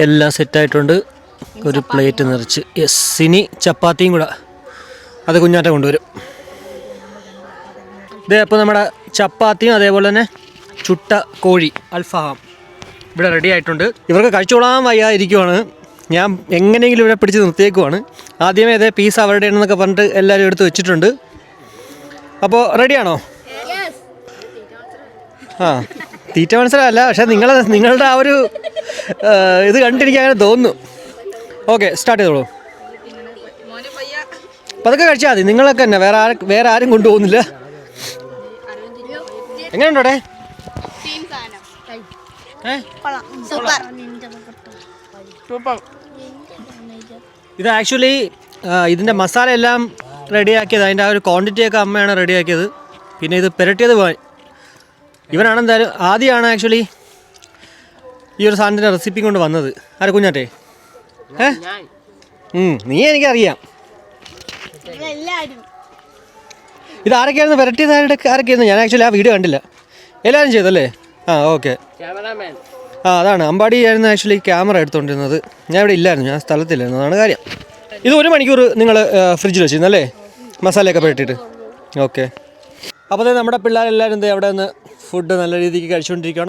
എല്ലാം സെറ്റായിട്ടുണ്ട്. ഒരു പ്ലേറ്റ് നിറച്ച്. യെസ്, ഇനി ചപ്പാത്തിയും കൂടെ അത് കുഞ്ഞാറ്റ കൊണ്ടുവരും. ഇതേ അപ്പോൾ നമ്മുടെ ചപ്പാത്തിയും അതേപോലെ തന്നെ ചുട്ട കോഴി അൽഫാം ഇവിടെ റെഡി ആയിട്ടുണ്ട്. ഇവർക്ക് കഴിച്ചോളാൻ വയ്യാതിരിക്കുവാണ്. ഞാൻ എങ്ങനെയെങ്കിലും ഇവിടെ പിടിച്ച് നിർത്തിയേക്കുവാണ്. ആദ്യമേ അതേ പീസ് അവരുടെ എന്നൊക്കെ പറഞ്ഞിട്ട് എല്ലാവരും എടുത്ത് വെച്ചിട്ടുണ്ട്. അപ്പോൾ റെഡിയാണോ? ആ, തീറ്റ മനസ്സിലല്ല, പക്ഷേ നിങ്ങളുടെ ആ ഒരു ഇത് കണ്ടിരിക്കാൻ അങ്ങനെ തോന്നുന്നു. ഓക്കെ, സ്റ്റാർട്ട് ചെയ്തോളൂ. അപ്പം അതൊക്കെ കഴിച്ചാൽ മതി. നിങ്ങളൊക്കെ തന്നെ, വേറെ ആരും കൊണ്ടുപോകുന്നില്ല. എങ്ങനെയുണ്ടോടെ? ഇത് ആക്ച്വലി ഇതിൻ്റെ മസാല എല്ലാം റെഡിയാക്കിയത്, അതിൻ്റെ ആ ഒരു ക്വാണ്ടിറ്റിയൊക്കെ അമ്മയാണ് റെഡിയാക്കിയത്. പിന്നെ ഇത് പുരട്ടിയത് ഇവനാണ് എന്തായാലും ആദ്യമാണ് ആക്ച്വലി ഈ ഒരു സാധനത്തിൻ്റെ റെസിപ്പി കൊണ്ട് വന്നത്. ആരെ കുഞ്ഞാട്ടെ? നീ എനിക്കറിയാം. ഇത് ആരൊക്കെയായിരുന്നു പുരട്ടിയത്? ആരൊക്കെയായിരുന്നു? ഞാൻ ആക്ച്വലി ആ വീഡിയോ കണ്ടില്ല. എല്ലാവരും ചെയ്തല്ലേ? ആ, ഓക്കെ. ആ, അതാണ് അമ്പാടി ആയിരുന്നു ആക്ച്വലി ക്യാമറ എടുത്തുകൊണ്ടിരുന്നത്. ഞാൻ ഇവിടെ ഇല്ലായിരുന്നു, ഞാൻ സ്ഥലത്തില്ലായിരുന്നു, അതാണ് കാര്യം. ഇത് 1 മണിക്കൂർ നിങ്ങൾ ഫ്രിഡ്ജിൽ വെച്ചിരുന്നല്ലേ മസാലയൊക്കെ പുരട്ടിയിട്ട്? ഓക്കെ. അപ്പോൾ നമ്മുടെ പിള്ളേരെല്ലാവരും അവിടെ നിന്ന് ഫുഡ് നല്ല രീതിക്ക് കഴിച്ചുകൊണ്ടിരിക്കുകയാണ്.